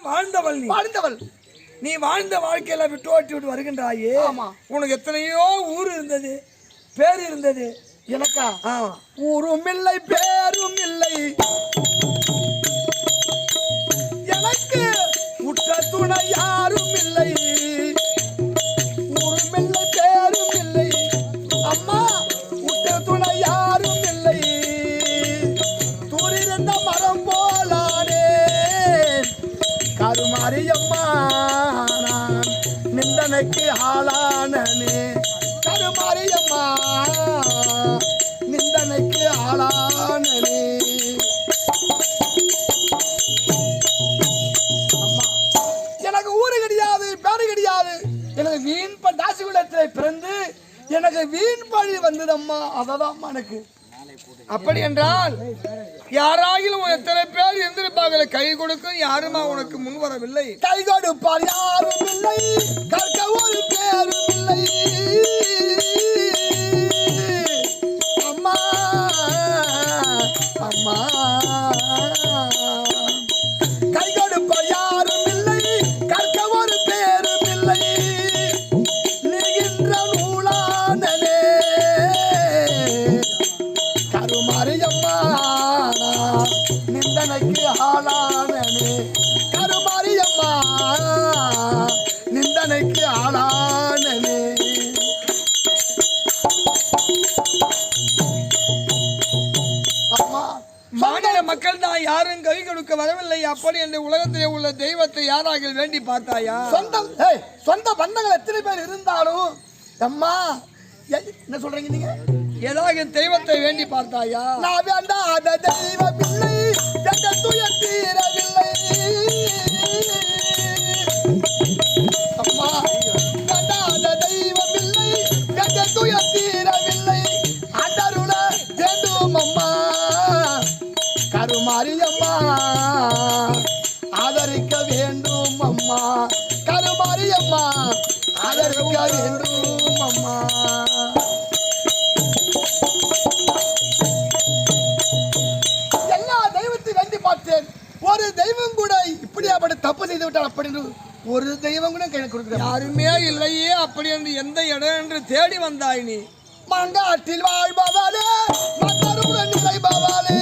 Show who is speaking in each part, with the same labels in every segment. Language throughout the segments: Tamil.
Speaker 1: வாழ்ந்தவள் நீ வாழ்ந்த வாழ்க்கையில விட்டு விட்டு வருகின்றாயே. உனக்கு எத்தனையோ ஊர் இருந்தது, பேர் இருந்தது.
Speaker 2: எனக்கா ஊரும் இல்லை பேரும் இல்லை, எனக்கு உற்ற துணை யாரும் இல்லை. ஊரும் இல்லை பேரும் இல்லை, அம்மா உற்ற துணை யாரும் இல்லை. தூரிருந்த மரம் போலானே கருமாரியம்மா, நான் நிந்தனைக்கு ஆளானே. கருமாரியம்மா நிந்தனைக்கு ஆளானே. அம்மா எனக்கு ஊரு கிடையாது, பேரு கிடையாது. எனக்கு வீண் தாசி குலத்தில் பிறந்து எனக்கு வீண் பழி வந்ததம்மா. அததான் எனக்கு.
Speaker 1: அப்படி என்றால் யாராகிலும் எத்தனை பேர் இருந்திருப்பார்கள், கை கொடுக்கும் யாருமா உனக்கு முன் வரவில்லை.
Speaker 2: கை கொடுப்பார் யாரும் இல்லை, கற்க ஒரு பேரும் இல்லை. அம்மா அம்மா கை கொடுப்பார் யாரும் இல்லை, கற்க ஒரு பேரும் இல்லை. நீகின்ற நூலானே கருமாரியம்மா, நிந்தனைக்கு ஆளானே. கருமாரியம்மா நிந்தனைக்கு ஆளானே.
Speaker 1: மாநில மக்கள் தான் யாரும் கை கொடுக்க வரவில்லை. அப்படி என்று உலகத்திலே உள்ள தெய்வத்தை யாராக வேண்டி பார்த்தாயா?
Speaker 2: சொந்த பந்தங்கள் எத்தனை பேர் இருந்தாலும் அம்மா என்ன சொல்றீங்க நீங்க?
Speaker 1: ஏதாவது தெய்வத்தை வேண்டி பார்த்தாயா?
Speaker 2: நான் வேண்டாத தெய்வம் இல்லை, துயர் தீரவில்லை. அம்மா வேண்டாத தெய்வம் இல்லை, துயர் தீரவில்லை. அண்டருள வேண்டும் அம்மா கருமாரியம்மா, ஆதரிக்க வேண்டும் அம்மா. கருமாரியம்மா ஆதரிக்க வேண்டும் அம்மா. எல்லா தெய்வத்தை வேண்டி பார்த்தேன், ஒரு தெய்வம் கூட இப்படியாப்பட்ட தப்பு செய்து விட்டால் அப்படின்னு ஒரு தெய்வம் கூட எனக்கு கொடுக்குற
Speaker 1: யாருமே இல்லையே. அப்படி என்று எந்த இடம் என்று தேடி வந்தாய் நீ?
Speaker 2: மங்காட்டில் வாழ்பவாளே மன்னருடன் நிறைபவாளே.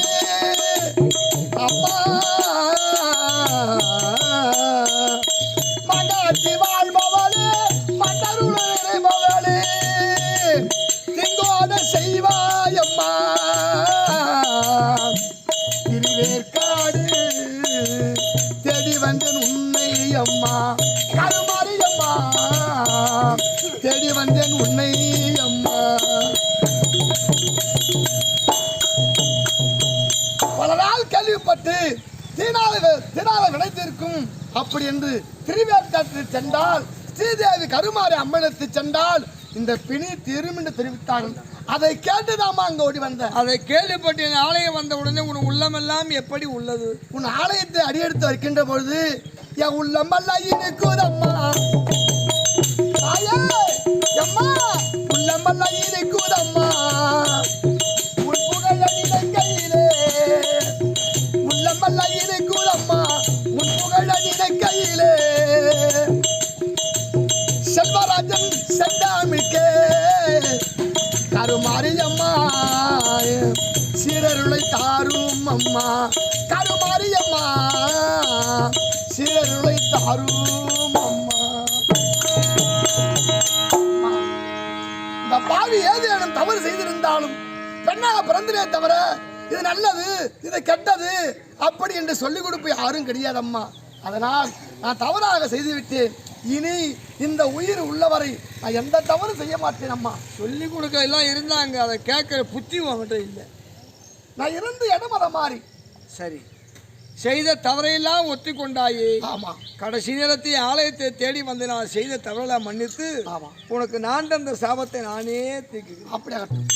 Speaker 2: அம்மா மங்காட்டில் வாழ்பவாளே மன்னருடன் நிறைபவாளே. திங்கோட செய்வாயம்மா திருவேற்காடு தேடி வந்தேன் உன்னை அம்மா. கருமாரியம்மா தேடி வந்தேன் உன்னை அம்மா. பல நாள் கேள்விப்பட்டு தீனால விளைத்திருக்கும். அப்படி என்று திருவேற்காட்டில் சென்றால், ஸ்ரீதேவி கருமாரி அம்மனுக்கு சென்றால் இந்த பிணி தீரும் என்று தெரிவித்தார்கள். அதை கேட்டுதாமா அங்க ஓடி வந்த.
Speaker 1: அதை கேள்விப்பட்டு என் ஆலயம் வந்த உடனே உன் உள்ளமெல்லாம் எப்படி உள்ளது?
Speaker 2: உன் ஆலயத்தை அடியெடுத்து வைக்கின்ற பொழுது என் உள்ளமெல்லாம் இனிக்குதம்மா. அம்மா உள்ளமெல்லாம் இனிக்குதம்மா. உன் புகழ நினைக்கையிலே உள்ளமெல்லாம் இனிக்குதம்மா. உன் புகழ நினைக்கையிலே செல்வராஜன் செந்தாமிக்கே கருமாரியம்மா சீரருளை தாரும் அம்மா. கருமாரியம்மா சீரருளை தாரும் அம்மா. இந்த பாவி ஏதேனும் தவறு செய்திருந்தாலும் பெண்ணாக பிறந்ததே தவிர இது நல்லது இது கெட்டது அப்படி என்று சொல்லிக் கொடுப்பு யாரும் கிடையாதம்மா. அதனால் நான் தவறாக செய்துவிட்டேன். இனி இந்த உயிர் உள்ளவரை நான் எந்த தவறு செய்ய மாட்டேன் அம்மா.
Speaker 1: சொல்லி கொடுக்க எல்லாம் இருந்தாங்க, அதை கேட்கிற புத்தி உங்ககிட்ட இல்லை.
Speaker 2: நான் இருந்து இடம் அதை மாறி
Speaker 1: சரி செய்த தவறையெல்லாம் ஒத்தி கொண்டாயே.
Speaker 2: ஆமா
Speaker 1: கடைசி நேரத்தில் ஆலயத்தை தேடி வந்து நான் செய்த தவறெல்லாம் மன்னித்து உனக்கு நான் தந்த சாபத்தை நானே தீர்க்கிறேன்.
Speaker 2: அப்படியாகட்டும்.